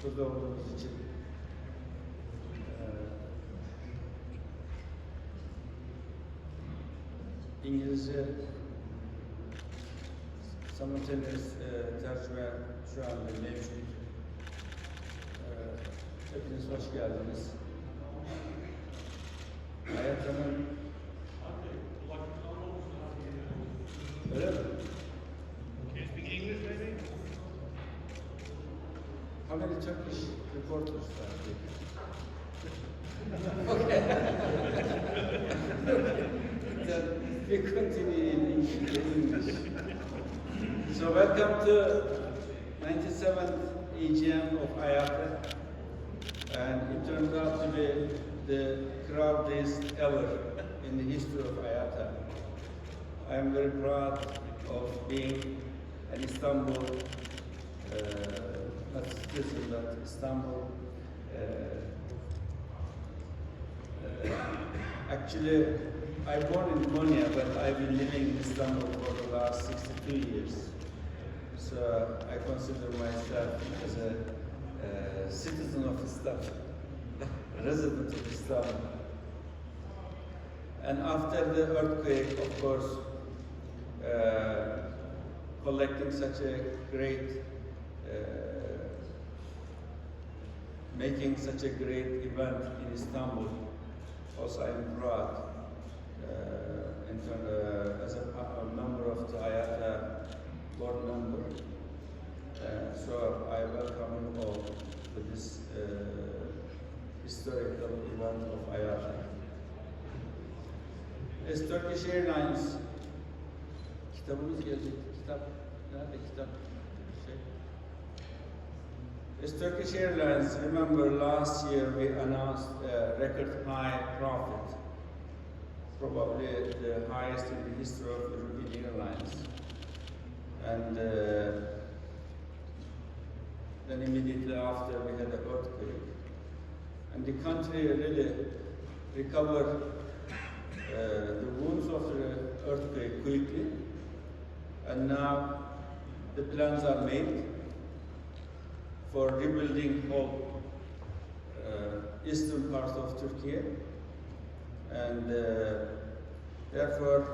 burada olduğunuz için İngilizce simultaneous tercüme şu anda mevcut. Hepiniz hoş geldiniz. Hayatımın öyle mi? Can you speak English, maybe? How many Turkish reporters are there? Okay. Then we continue in English. So welcome to 97th AGM of IATA, and it turns out to be the crowdest ever in the history of IATA. I am very proud of being an Istanbul, not citizen, but Istanbul. Actually, I born in Konya, but I've been living in Istanbul for the last 62 years. So I consider myself as a citizen of Istanbul, resident of Istanbul. And after the earthquake, of course, collecting such a great, making such a great event in Istanbul, also I am proud as a member of the IATA board member. So I welcome you all to this historical event of IATA. As Turkish Airlines, kitabımız gelecek, kitap, nerede kitap? As Turkish Airlines, remember last year we announced a record high profit, probably the highest in the history of European airlines. And then immediately after we had an earthquake. And the country really recovered the wounds of the earthquake quickly. And now the plans are made for rebuilding whole eastern part of Turkey, and therefore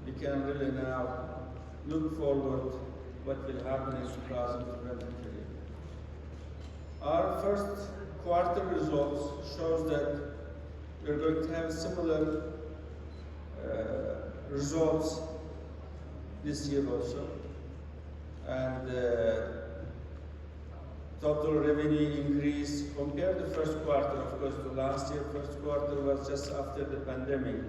we can really now look forward what will happen in 2023. Our first quarter results shows that we're going to have similar results this year also, and total revenue increase compared to first quarter. Of course, the last year first quarter was just after the pandemic,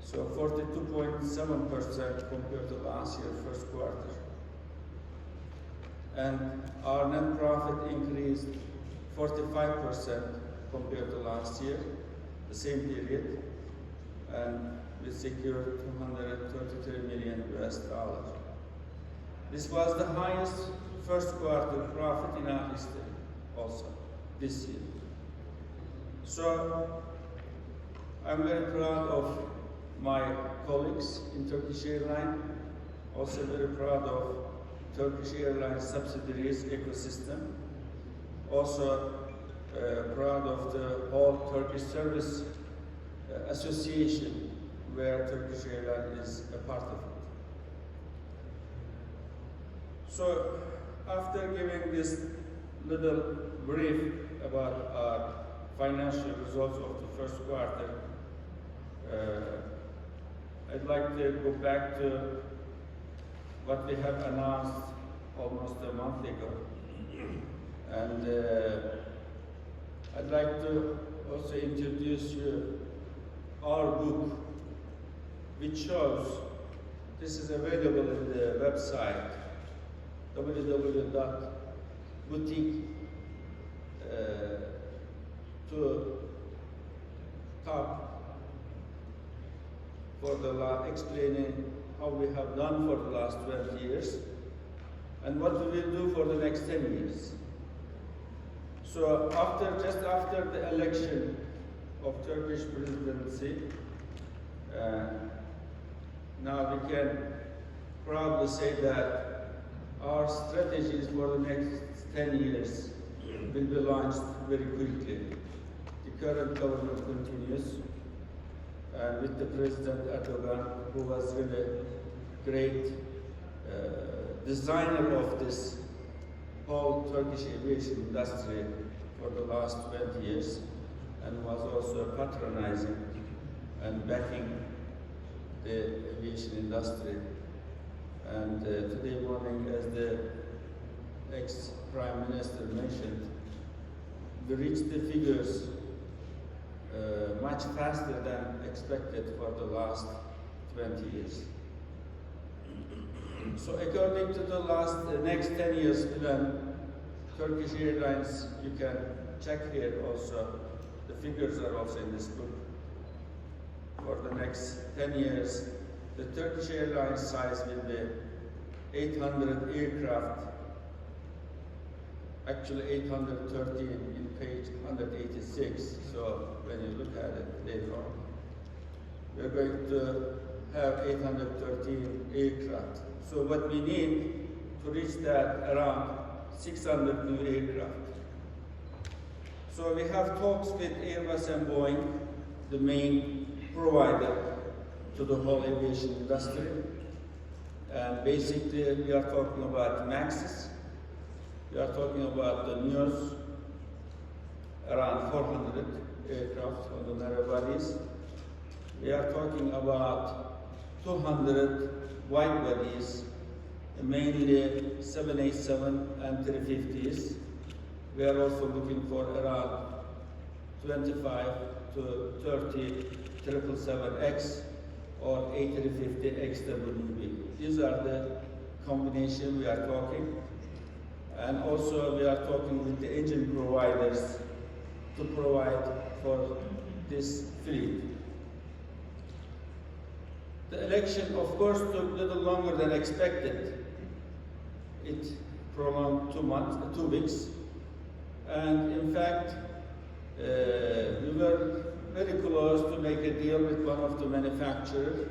so 42.7% compared to last year first quarter. And our net profit increased 45% compared to last year, the same period, and we secured $233 million. This was the highest first quarter profit in our history also this year. So I'm very proud of my colleagues in Turkish Airlines, also very proud of Turkish Airlines subsidiaries ecosystem, also proud of the whole Turkish Service Association where Turkish Airlines is a part of it. So after giving this little brief about our financial results of the first quarter, I'd like to go back to what we have announced almost a month ago. And I'd like to also introduce you our book, which shows, this is available in the website, www.boutique to top for the explaining how we have done for the last 20 years and what we will do for the next 10 years. So just after the election of Turkish presidency, now we can proudly say that our strategies for the next 10 years will be launched very quickly. The current government continues, and with the President Erdogan, who was really great designer of this whole Turkish aviation industry for the last 20 years, and was also patronizing and backing the aviation industry. And today morning, as the ex-Prime Minister mentioned, we reached the figures much faster than expected for the last 20 years. So according to the next 10 years plan, Turkish Airlines, you can check here also, the figures are also in this book. For the next 10 years, the Turkish Airlines size will be 800 aircraft, actually 813 in page 186. So when you look at it later on, we're going to have 813 aircraft. So what we need to reach that, around 600 new aircraft. So we have talks with Airbus and Boeing, the main provider to the whole aviation industry. And basically we are talking about MAXes, we are talking about the NEOs, around 400 aircraft on the narrow bodies. We are talking about 200 wide bodies, mainly 787 and 350s. We are also looking for around 25 to 30 777X or A350XWB. These are the combination we are talking. And also we are talking with the engine providers to provide for this fleet. The election, of course, took a little longer than expected. It prolonged 2 weeks. And in fact, we were very close to make a deal with one of the manufacturers.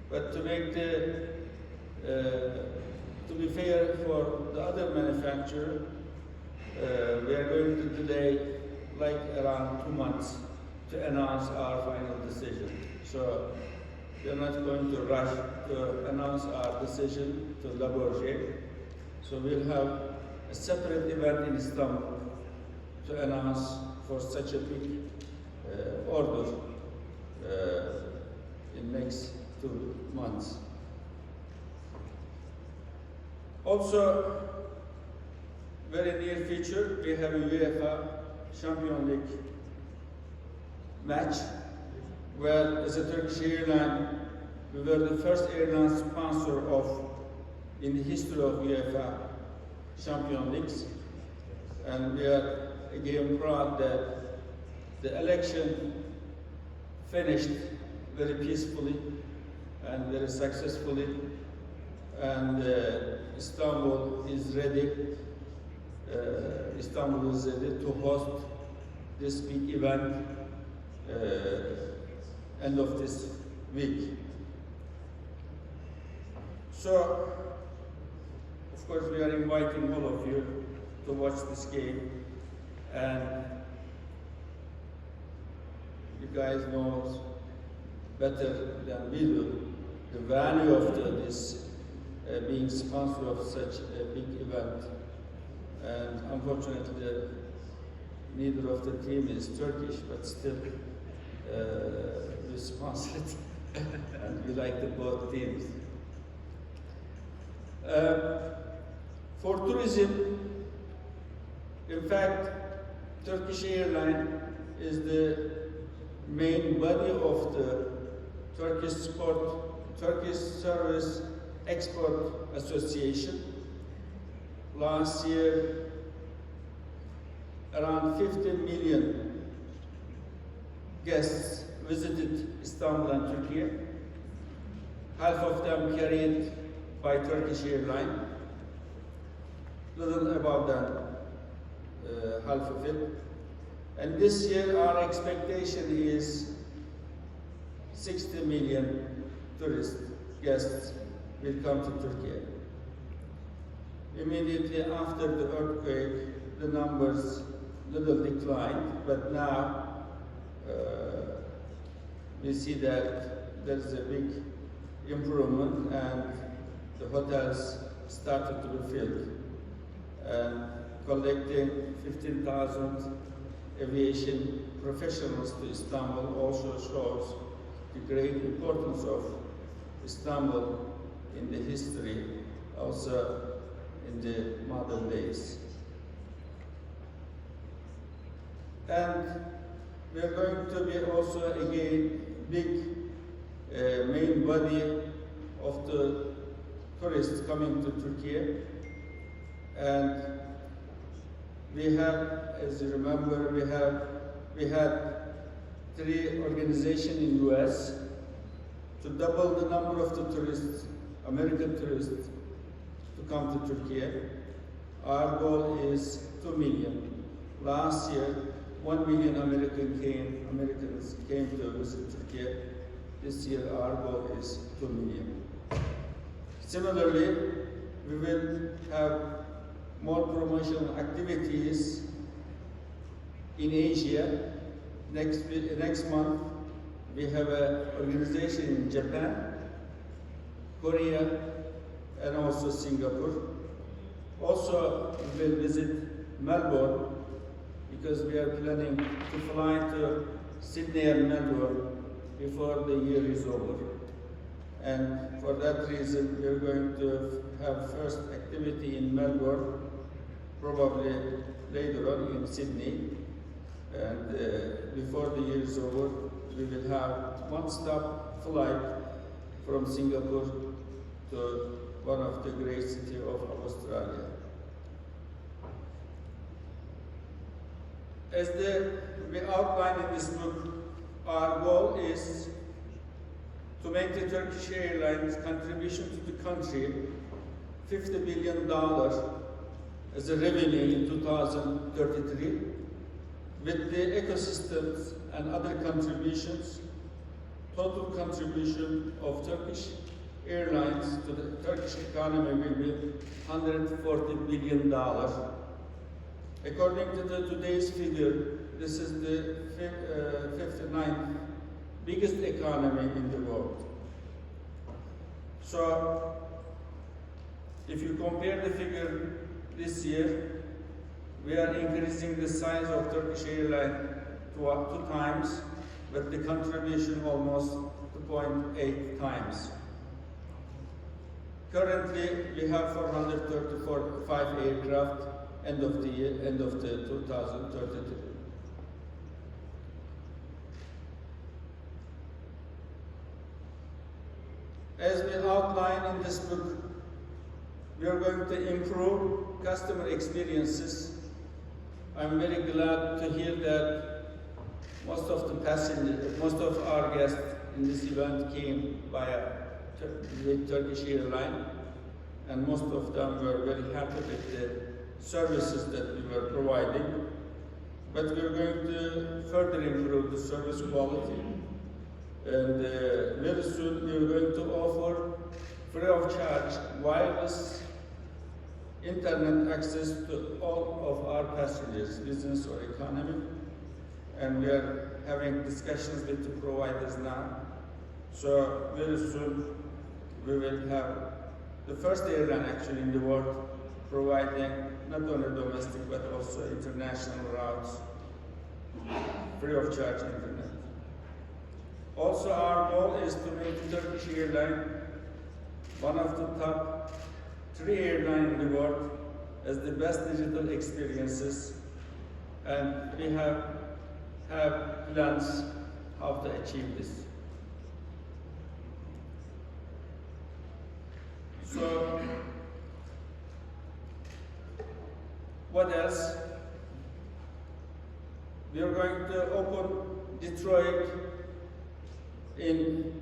But to make to be fair for the other manufacturer, we are going to delay like around 2 months to announce our final decision. So we are not going to rush to announce our decision to Laborje. So we'll have a separate event in Istanbul to announce for such a big order in next 2 months. Also, very near future, we have a UEFA Champions League match, where as a Turkish airline, we were the first airline sponsor of, in the history of UEFA Champions Leagues. And we are again proud that the election finished very peacefully and very successfully. And Istanbul is ready to host this big event end of this week. So, of course, we are inviting all of you to watch this game, and you guys know better than we do the value of this being sponsor of such a big event. And unfortunately, neither of the team is Turkish, but still we sponsor it, and we like the both teams. For tourism, in fact, Turkish Airlines is the main body of the Turkish Service Export Association. Last year, around 50 million guests visited Istanbul and Turkey. Half of them carried by Turkish Airlines, little above than half of it. And this year our expectation is 60 million tourist guests will come to Turkey. Immediately after the earthquake, the numbers little declined, but now we see that there is a big improvement and the hotels started to be filled. And collecting 15,000 aviation professionals to Istanbul also shows the great importance of Istanbul in the history, also in the modern days. And we are going to be also again big main body of the tourists coming to Turkey. And we have, as you remember, we had 3 organizations in US to double the number of the tourists, American tourists, to come to Turkey. Our goal is 2 million. Last year, 1 million Americans came to visit Turkey. This year, our goal is 2 million. Similarly, we will have more promotional activities in Asia. Next month, we have an organization in Japan, Korea, and also Singapore. Also, we will visit Melbourne because we are planning to fly to Sydney and Melbourne before the year is over. And for that reason, we are going to have first activity in Melbourne, probably later on in Sydney. And before the year is over, we will have one-stop flight from Singapore to one of the great cities of Australia. As we outlined in this book, our goal is to make the Turkish Airlines contribution to the country $50 billion as a revenue in 2033, with the ecosystems and other contributions. Total contribution of Turkish Airlines to the Turkish economy will be $140 billion. According to today's figure, this is the 59th biggest economy in the world. So, if you compare the figure this year, we are increasing the size of Turkish Airlines to 2 times, but the contribution almost 2.8 times. Currently, we have 435 aircraft, end of the 2033. As we outline in this book, we are going to improve customer experiences. I'm very glad to hear that most of our guests in this event came with Turkish Airlines, and most of them were very happy with the services that we were providing. But we are going to further improve the service quality. And very soon we are going to offer free of charge wireless internet access to all of our passengers, business or economy. And we are having discussions with the providers now. So very soon we will have the first airline actually in the world providing not only domestic but also international routes free of charge internet. Also, our goal is to make the Turkish Airlines one of the top 3 airlines in the world as the best digital experiences, and we have plans how to achieve this. So, what else? We are going to open Detroit in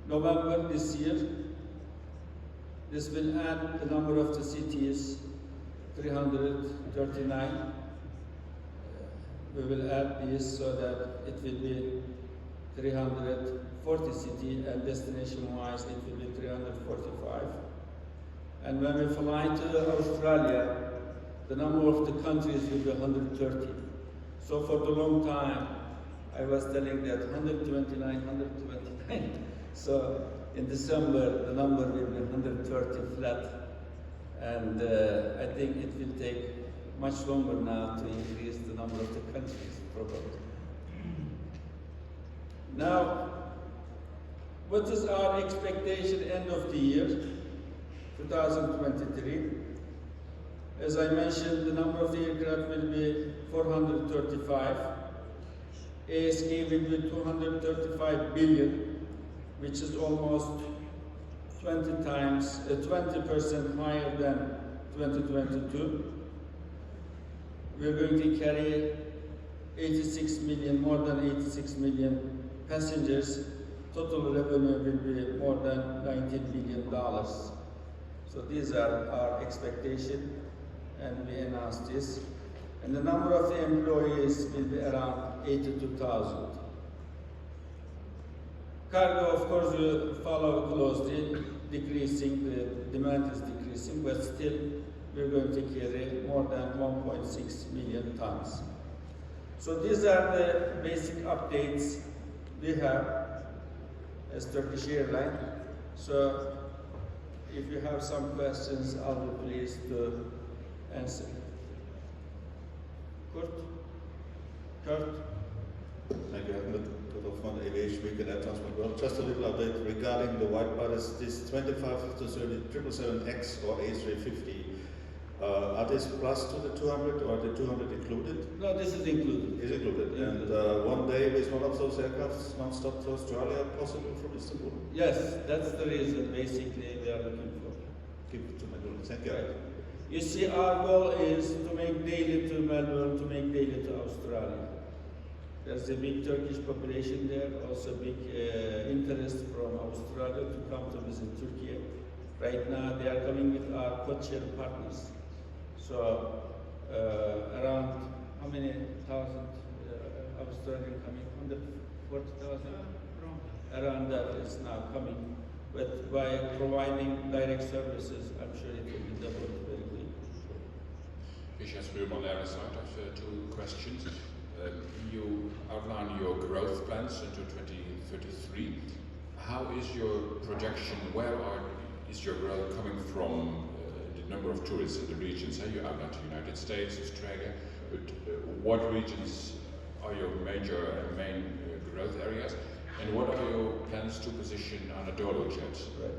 November this year. This will add the number of the cities, 339. We will add this so that it will be 340 cities, and destination-wise it will be 345. And when we fly to Australia, the number of the countries will be 130. So for the long time, I was telling that 129, 129. So in December, the number will be 130 flat. And I think it will take much longer now to increase the number of the countries, probably. Now, what is our expectation end of the year, 2023? As I mentioned, the number of the aircraft will be 435. ASK will be 235 billion, which is almost 20% higher than 2022. We're going to carry 86 million, more than 86 million passengers. Total revenue will be more than $19 billion. So these are our expectations, and we announced this. And the number of the employees will be around 82,000. Cargo, of course, will follow closely, decreasing, the demand is decreasing, but still we're going to carry more than 1.6 million tons. So these are the basic updates we have as Turkish Airlines. So if you have some questions, I'll be pleased to answer. Kurt? Thank you, Ahmet. From Aviation Week and Air Transport World. Just a little update regarding the wide bodies. This 25 to 30 777X or A350, are these plus to the 200 or the 200 included? No, this is included. Is included. And one day is one of those aircrafts non-stop to Australia possible from Istanbul? Yes, that's the reason basically we are looking for. Keep it to my goal. Thank you. Right. You see, our goal is to make daily to Melbourne, to make daily to Australia. There's a big Turkish population there, also big interest from Australia to come to visit Turkey. Right now, they are coming with our codeshare partners. So, around how many thousand Australian coming? 140,000? Around that is now coming. But by providing direct services, I'm sure it will be developed very quickly. Vishas Rumal side, I have two questions. You outline your growth plans into 2033. How is your projection? Is your growth coming from the number of tourists in the regions? You outlined the United States, Australia, but what regions are your main growth areas? And what are your plans to position Anadolu jets? Right.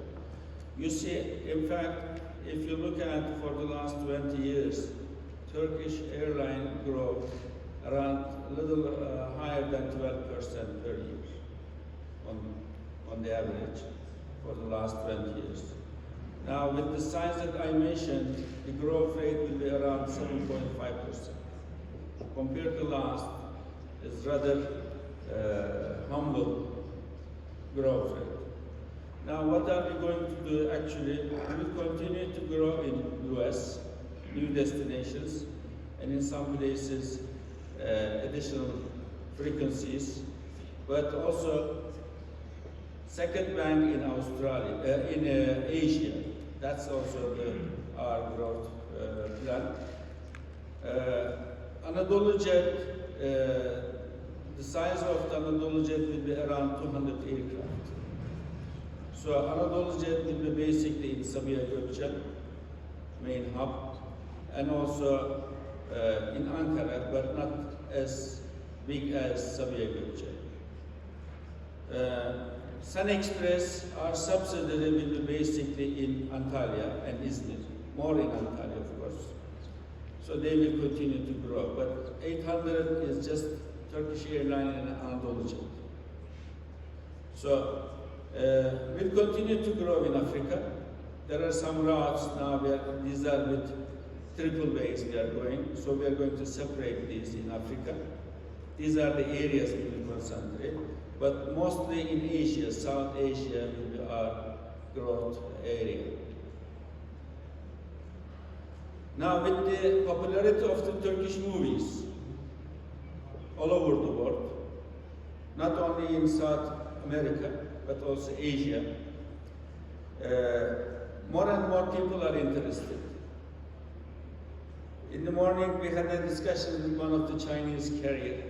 You see, in fact, if you look at for the last 20 years, Turkish Airlines growth around a little higher than 12% per year on the average for the last 20 years. Now, with the size that I mentioned, the growth rate will be around 7.5%. Compared to last, it's rather humble growth rate. Now, what are we going to do actually? We will continue to grow in US, new destinations, and in some places, additional frequencies, but also second bank in Australia, in Asia. That's also our growth plan. Anadolu Jet, the size of the Anadolu Jet will be around 200 aircraft. So Anadolu Jet will be basically in Sabiha Gökçen, main hub, and also in Ankara, but not as big as Sabiha Gökçen. Sun Express, our subsidiary, will be basically in Antalya and Izmir, more in Antalya, of course. So they will continue to grow. But 800 is just Turkish Airlines and Anadolu Jet. So we'll continue to grow in Africa. There are some routes now where these are with triple bays we are going. So we are going to separate these in Africa. These are the areas we will concentrate. But mostly in Asia, South Asia will be our growth area. Now, with the popularity of the Turkish movies all over the world, not only in South America, but also Asia, more and more people are interested. In the morning, we had a discussion with one of the Chinese carriers.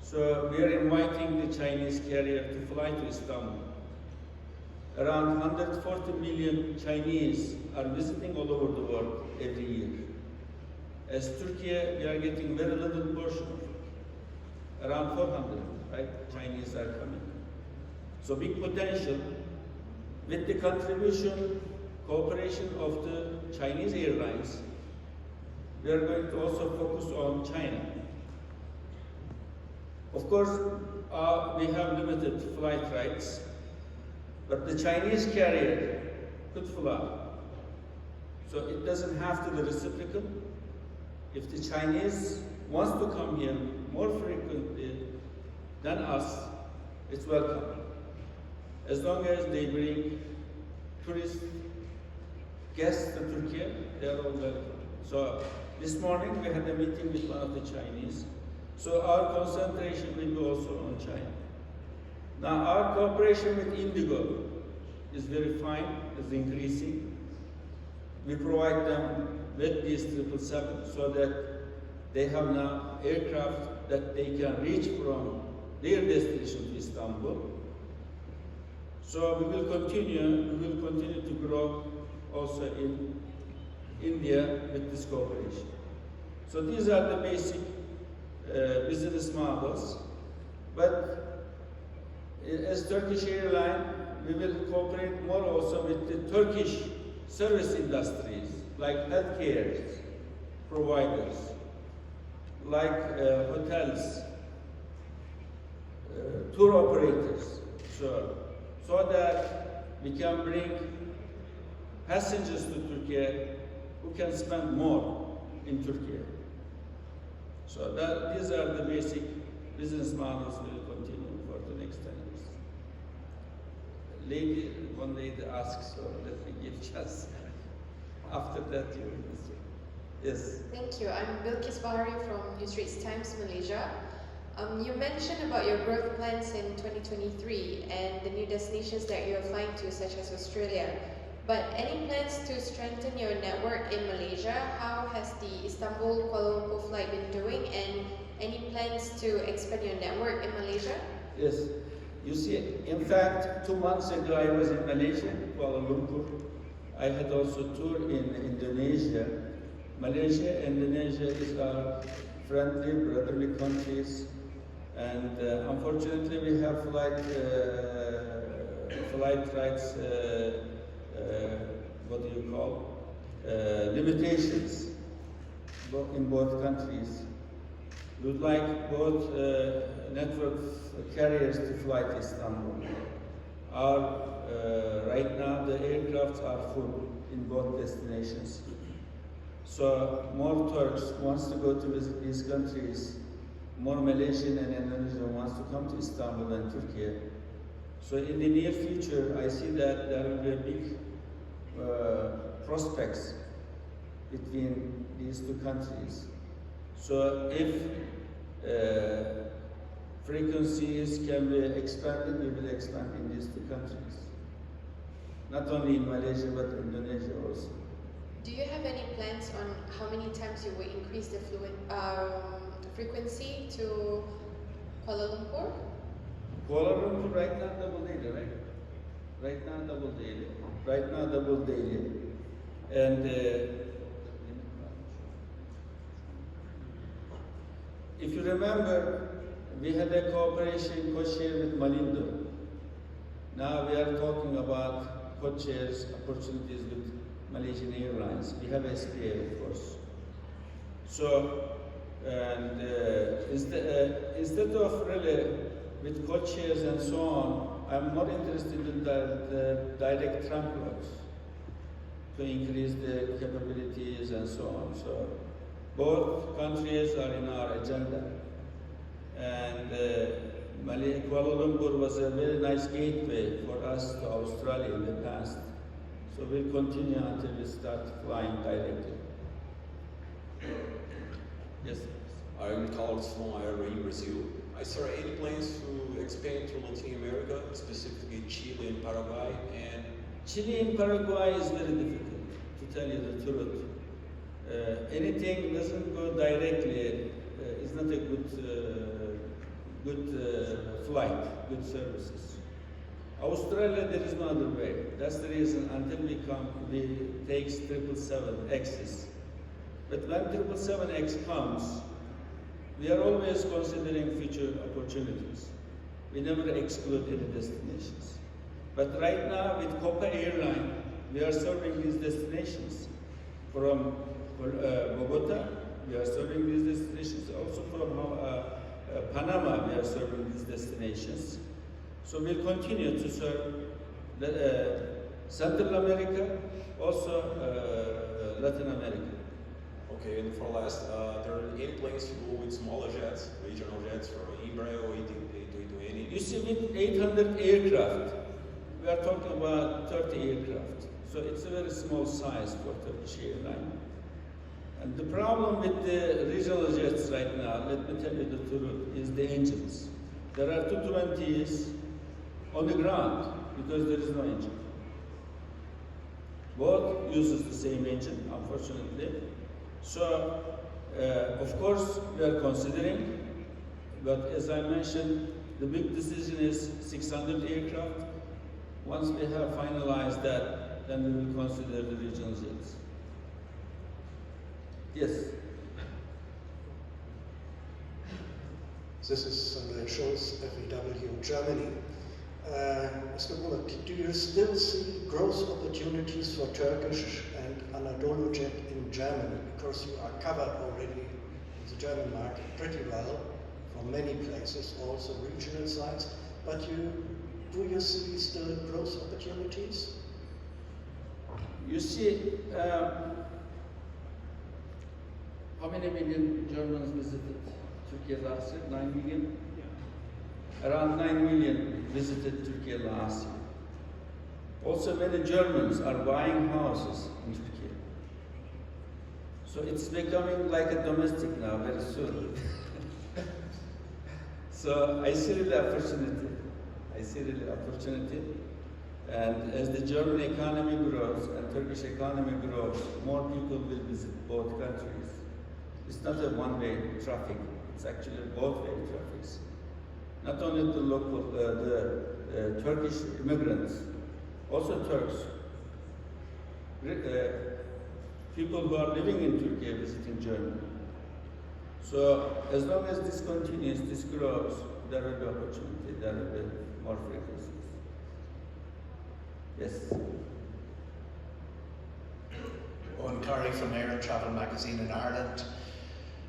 So we are inviting the Chinese carrier to fly to Istanbul. Around 140 million Chinese are visiting all over the world every year. As Turkey, we are getting very little portion of it. Around 400, right? Chinese are coming. So big potential with the contribution, cooperation of the Chinese airlines. We are going to also focus on China. Of course, we have limited flight rights, but the Chinese carrier could fly. So it doesn't have to be reciprocal. If the Chinese wants to come here more frequently than us, it's welcome. As long as they bring tourist guests to Turkey, they are all welcome. So this morning we had a meeting with one of the Chinese. So our concentration will be also on China. Now our cooperation with Indigo is very fine, is increasing. We provide them with these 777 so that they have now aircraft that they can reach from their destination to Istanbul. So we will continue to grow also in India with this cooperation. So these are the basic business models. But as Turkish Airlines, we will cooperate more also with the Turkish service industries, like healthcare providers, like hotels, tour operators, so that we can bring passengers to Turkey who can spend more in Turkey. So these are the basic business models we will continue for the next 10 years. One lady asks, so let me give chance. After that, you will see. Yes. Thank you. I'm Bilkis Bahari from New Straits Times, Malaysia. You mentioned about your growth plans in 2023 and the new destinations that you're flying to, such as Australia. But any plans to strengthen your network in Malaysia? How has the Istanbul-Kuala Lumpur flight been doing? And any plans to expand your network in Malaysia? Yes. You see, in fact, 2 months ago I was in Malaysia, Kuala Lumpur. I had also tour in Indonesia. Malaysia and Indonesia is our friendly, brotherly countries. And unfortunately, we have flight rights, what do you call, limitations in both countries. We would like both network carriers to fly to Istanbul. Right now, the aircrafts are full in both destinations. So more Turks wants to go to visit these countries. More Malaysian and Indonesian wants to come to Istanbul and Turkey. So in the near future, I see that there will be a big prospects between these two countries. So if frequencies can be expanded, we will expand in these two countries. Not only in Malaysia, but Indonesia also. Do you have any plans on how many times you will increase the frequency to Kuala Lumpur? Kuala Lumpur right now double daily, right? Right now double daily. And if you remember, we had a cooperation co-share with Malindo. Now we are talking about co-shares opportunities with Malaysian Airlines. We have SPA, of course. So, and instead of really with co-shares and so on, I'm more interested in the direct transfers to increase the capabilities and so on. So, both countries are in our agenda. And Kuala Lumpur was a very nice gateway for us to Australia in the past. So we'll continue until we start flying directly. Yes. I'm Carlos from AERO in Brazil. Is there any plans to expand to Latin America, specifically Chile and Paraguay? And Chile and Paraguay is very difficult, to tell you the truth. Anything doesn't go directly, is not a good flight, good services. Australia, there is no other way. That's the reason until we take 777Xs. But when 777X comes, we are always considering future opportunities. We never exclude any destinations. But right now with Copa Airlines, we are serving these destinations. From Bogota, we are serving these destinations. Also from Panama, we are serving these destinations. So we'll continue to serve Central America, also Latin America. Okay, and for last, there are any plans to go with smaller jets, regional jets for Embraer or A320? You see, with 800 aircraft, we are talking about 30 aircraft. So it's a very small size for Turkish Airlines. And the problem with the regional jets right now, let me tell you the truth, is the engines. There are 220s on the ground because there is no engine. Both uses the same engine, unfortunately. So, of course, we are considering, but as I mentioned, the big decision is 600 aircraft. Once we have finalized that, then we will consider the regional jets. Yes? This is Samuel Schulz, FEW, Germany. Mr. Bolat, do you still see growth opportunities for Turkish and Anadolu Jet in Germany? Because you are covered already in the German market pretty well from many places, also regional sites. But do you see still growth opportunities? You see, how many million Germans visited Turkey last year? 9 million? Around 9 million visited Turkey last year. Also, many Germans are buying houses in Turkey. So it's becoming like a domestic now, very soon. So I see really opportunity. And as the German economy grows and Turkish economy grows, more people will visit both countries. It's not a one-way traffic, it's actually both-way traffic. Not only the local, the Turkish immigrants, also Turks. People who are living in Turkey are visiting Germany. So as long as this continues, this grows, there will be opportunity, there will be more frequencies. Yes? Owen Curry from Air and Travel magazine in Ireland.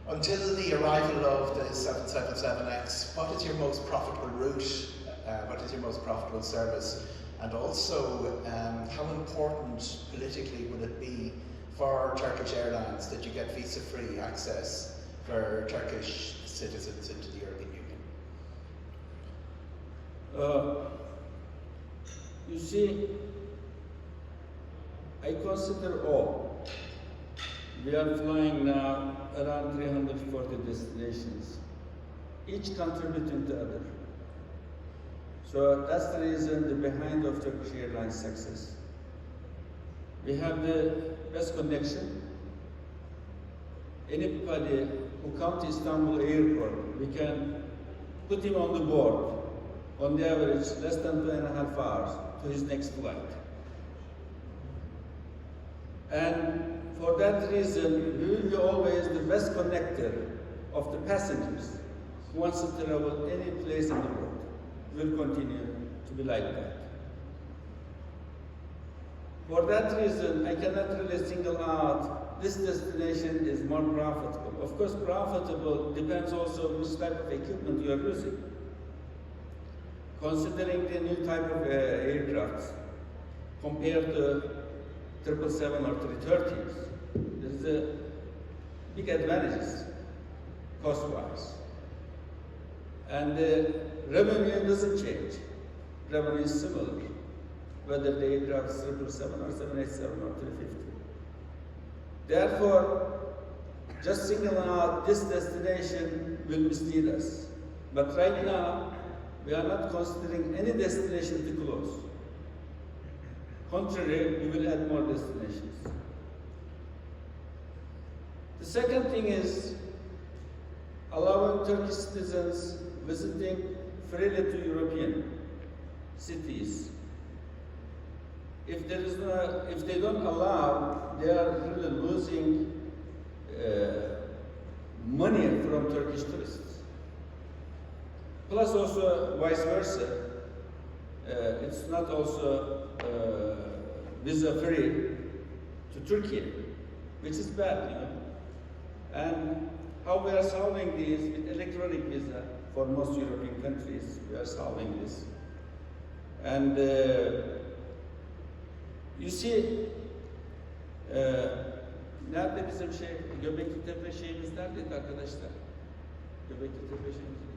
Until the arrival of the 777X, what is your most profitable route? What is your most profitable service? And also, how important politically will it be for Turkish Airlines that you get visa-free access for Turkish citizens into the European Union? You see, I consider all. We are flying now around 340 destinations, each contributing to other. So that's the reason the behind of Turkish Airlines success. We have the best connection. Anybody who comes to Istanbul airport, we can put him on the board, on the average, less than 2.5 hours to his next flight. And for that reason, we will be always the best connector of the passengers who wants to travel any place in the world. Will continue to be like that. For that reason, I cannot really single out this destination is more profitable. Of course, profitable depends also which type of equipment you are using. Considering the new type of aircraft compared to 777 or 330s, there is a big advantages cost-wise. And the revenue doesn't change. Revenue is similar, whether the aircraft is 777 or 787 or 350. Therefore, just singling out this destination will mislead us. But right now, we are not considering any destination to close. Contrary, we will add more destinations. The second thing is allowing Turkish citizens visiting freely to European cities. If they don't allow, they are really losing money from Turkish tourists. Plus also vice versa, it's not also visa free to Turkey, which is bad, you know. And how we are solving this with electronic visa for most European countries, we are solving this. And you see, nerede bizim Göbekli Tepe şeyimiz neredeydi arkadaşlar? Göbekli Tepe şeyimiz.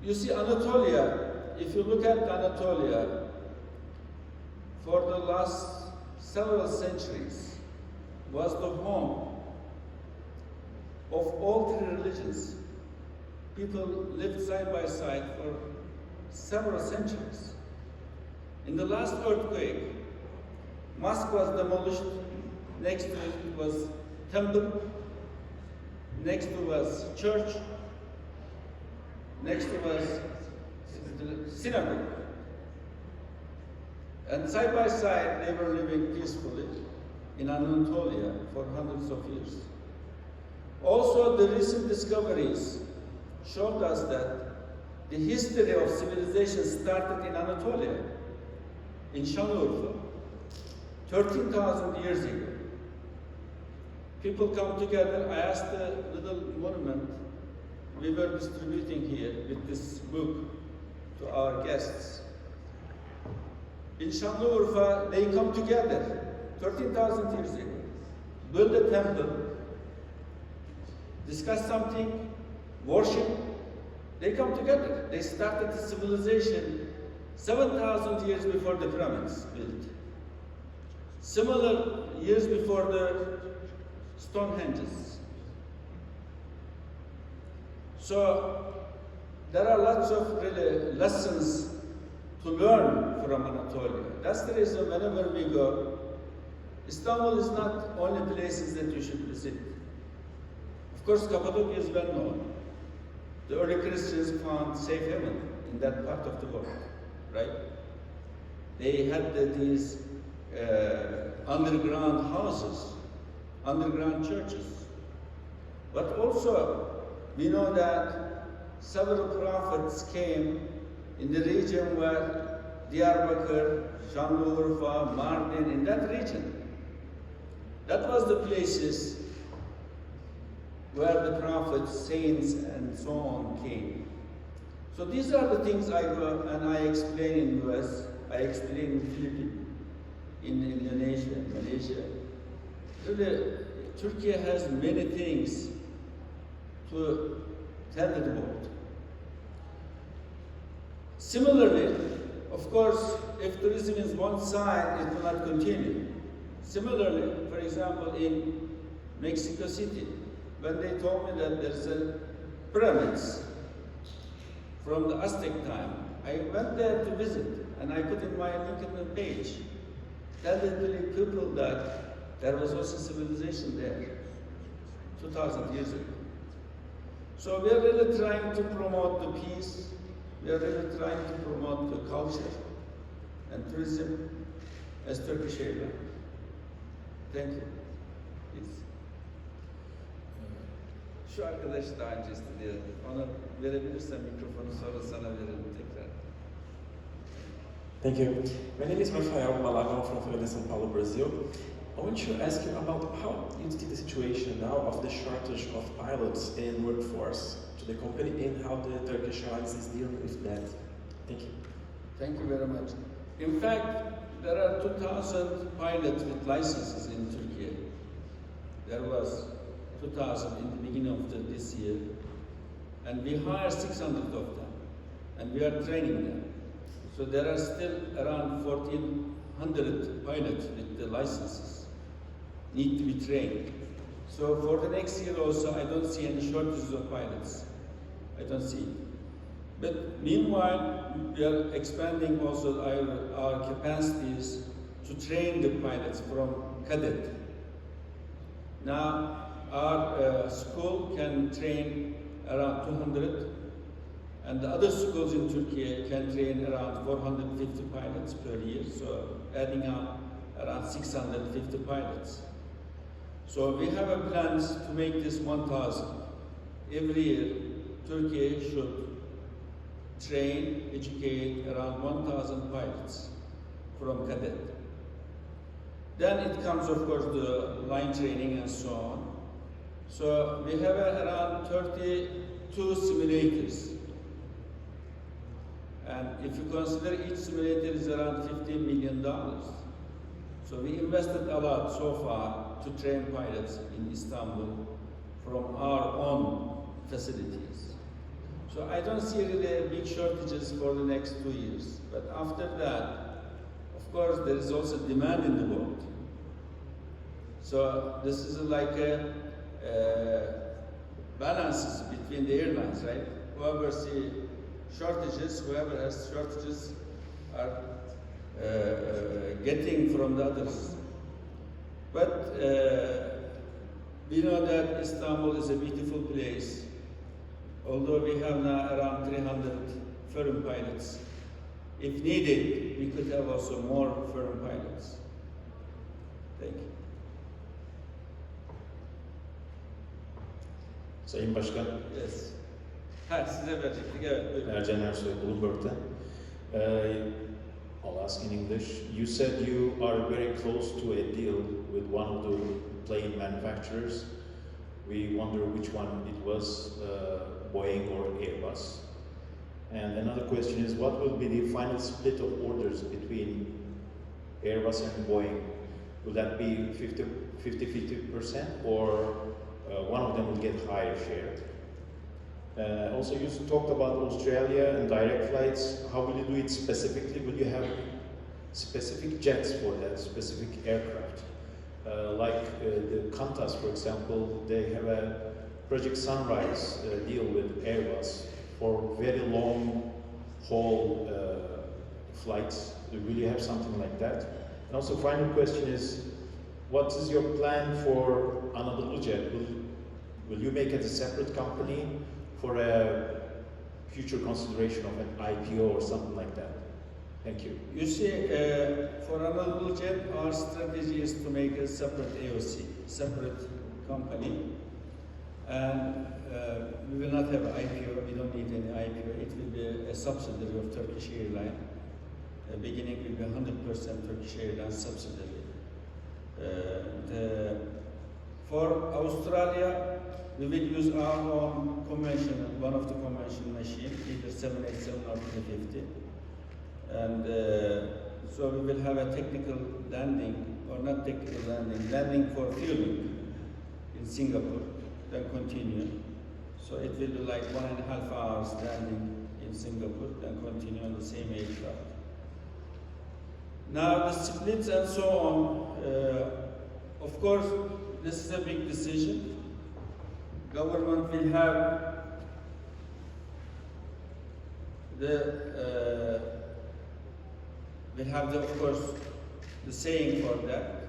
You see, Anatolia, if you look at Anatolia, for the last several centuries, was the home of all three religions. People lived side by side for several centuries. In the last earthquake, mosque was demolished, next to it was temple, next to was church, next to was synagogue. And side by side, they were living peacefully in Anatolia for hundreds of years. Also, the recent discoveries showed us that the history of civilization started in Anatolia, in Şanlıurfa, 13,000 years ago. People come together. I asked the little monument we were distributing here with this book to our guests. In Şanlıurfa, they come together 13,000 years ago, build a temple, discuss something, worship. They come together. They started a civilization 7,000 years before the pyramids built. Similar years before the Stonehenges. So there are lots of really lessons to learn from Anatolia. That's the reason whenever we go, Istanbul is not only places that you should visit. Of course, Cappadocia is well known. The early Christians found safe haven in that part of the world, right? They had these underground houses, underground churches. But also, we know that several prophets came in the region where Diyarbakir, Şanlıurfa, Mardin, in that region. That was the places where the prophets, saints, and so on came. So these are the things I go and I explain in US, I explain in Philippines, in Indonesia, Malaysia. Really, Turkey has many things to tell the world. Similarly, of course, if tourism is one side, it will not continue. Similarly, for example, in Mexico City, when they told me that there's a pyramids from the Aztec time, I went there to visit, and I put in my LinkedIn page, telling people that there was also civilization there 2,000 years ago. So we are really trying to promote the peace, we are really trying to promote the culture and tourism as Turkish Airlines. Thank you. Please. Şu arkadaş daha önce istedi. Ona verebilirsen mikrofonu sonra sana verelim tekrar. Thank you. My name is Rafael Malago from Folha de São Paulo, Brazil. I want to ask you about how you see the situation now of the shortage of pilots and workforce to the company and how the Turkish Airlines is dealing with that. Thank you. Thank you very much. In fact, there are 2,000 pilots with licenses in Turkey. There was 2,000 in the beginning of this year. And we hired 600 of them. And we are training them. So there are still around 1,400 pilots with the licenses need to be trained. So for the next year also, I don't see any shortages of pilots. I don't see. But meanwhile, we are expanding also our capacities to train the pilots from cadet. Now, our school can train around 200, and the other schools in Turkey can train around 450 pilots per year, so adding up around 650 pilots. So we have a plans to make this 1,000. Every year, Turkey should train, educate around 1,000 pilots from cadet. Then it comes, of course, the line training and so on. So we have around 32 simulators. And if you consider each simulator is around $15 million. So we invested a lot so far to train pilots in Istanbul from our own facilities. So I don't see really big shortages for the next 2 years. But after that, of course, there is also demand in the world. So this is like a balances between the airlines, right? Whoever see shortages, whoever has shortages are getting from the others. But we know that Istanbul is a beautiful place. Although we have now around 300 foreign pilots, if needed, we could have also more foreign pilots. Thank you. Sayın Başkan, Yes. Ha, size verecektik, evet. Buyurun. Ercan Ersoy, Bloomberg'den. I'll ask in English. You said you are very close to a deal with one of the plane manufacturers. We wonder which one it was, Boeing or Airbus. And another question is, what will be the final split of orders between Airbus and Boeing? Will that be 50-50%, or one of them will get higher share? Also, you talked about Australia and direct flights. How will you do it specifically? Will you have specific jets for that, specific aircraft? Like the Qantas, for example, they have a Project Sunrise deal with Airbus for very long haul flights. Will you have something like that? And also, final question is, what is your plan for Anadolu Jet? Will you make it a separate company for a future consideration of an IPO or something like that? Thank you. You see, for Anadolu Jet, our strategy is to make a separate AOC, separate company. And we will not have an IPO, we don't need any IPO. It will be a subsidiary of Turkish Airlines. Beginning will be 100% Turkish Airlines subsidiary. For Australia, we will use our own conventional, one of the conventional machines, either 787 or 350. And so we will have a technical landing, or not technical landing for fueling in Singapore, then continue. So it will be like 1.5 hours landing in Singapore, then continue on the same aircraft. Now the splits and so on, of course, this is a big decision. Government will have of course, the saying for that.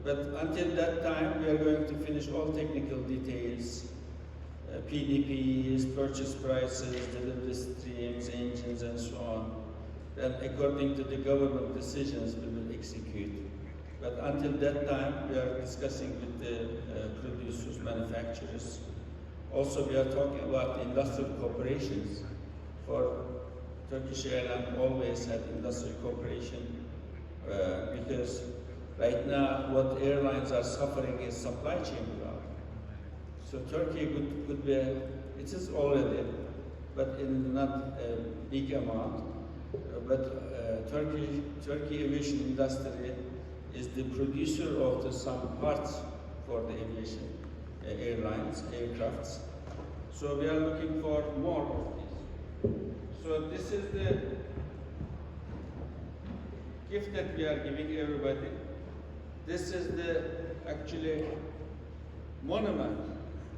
But until that time, we are going to finish all technical details, PDPs, purchase prices, delivery streams, engines, and so on. Then, according to the government decisions, we will execute. But until that time, we are discussing with the producers, manufacturers. Also, we are talking about industrial corporations. For Turkish Airlines always had industrial cooperation because right now what airlines are suffering is supply chain problem. So Turkey could be, it is already, but in not a big amount. But Turkey aviation industry is the producer of some parts for the aviation airlines, aircrafts. So we are looking for more of these. So this is the gift that we are giving everybody. This is the actually monument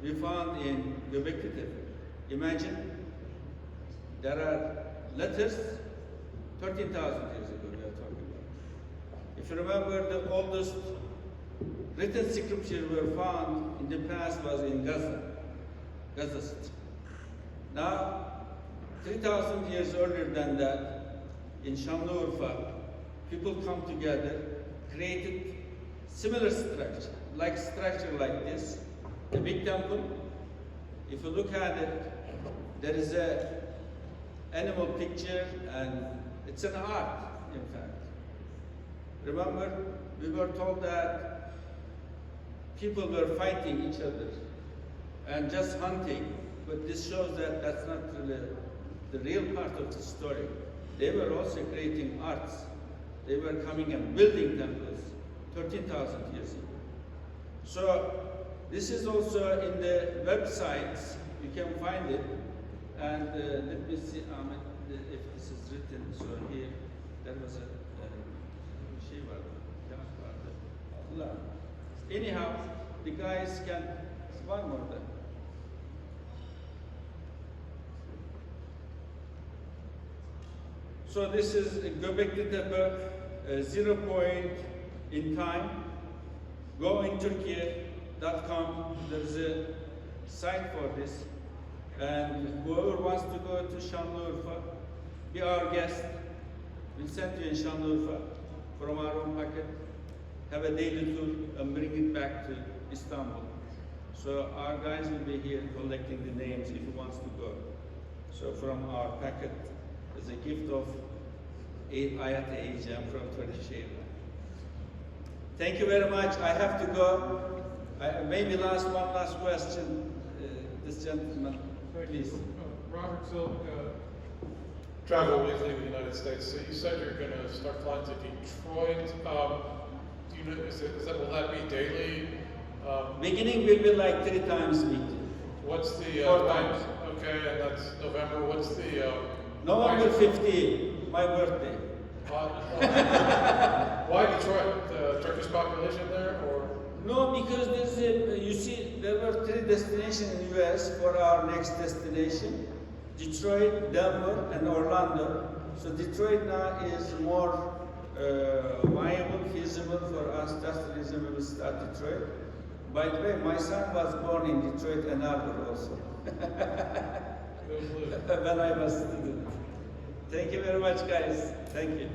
we found in Göbekli Tepe. Imagine There are letters 13,000 years ago we are talking about. If you remember, the oldest written scripture were found in the past was in Gaza City. Now, 3,000 years earlier than that, in Şanlıurfa, people come together, created similar structure like this, a big temple. If you look at it, there is a animal picture and it's an art, in fact. Remember, we were told that people were fighting each other and just hunting, but this shows that that's not really the real part of the story. They were also creating arts. They were coming and building temples 13,000 years ago. So this is also in the websites, you can find it. And let me see, Ahmet, if this is written. So here, there was a şey vardı, kağıt vardı. Allah. Anyhow, the guys can, var mı orada? So this is Göbekli Tepe, 0 point in time. Go in Turkey.com, there is a site for this. And whoever wants to go to Şanlıurfa, be our guest. We'll send you in Şanlıurfa from our own pocket. Have a daily tour and bring it back to Istanbul. So our guys will be here collecting the names if he wants to go. So from our packet, as a gift of at AGM from Turkish Airlines. Thank you very much. I have to go. Maybe one last question. This gentleman, please. Robert Silk, Travel Weekly of the United States. So you said you're going to start flying to Detroit. Do you know, will that be daily? Beginning will be like 3 times weekly. What's the 4 times? Okay, and that's November. What's the November 15, my birthday. Why Detroit? The Turkish population there, or? No, because there's you see, there were 3 destinations in the US for our next destination: Detroit, Denver, and Orlando. So Detroit now is more viable, feasible for us. That's the reason we will start Detroit. By the way, my son was born in Detroit and Arbor also. When I was a student. Thank you very much, guys. Thank you.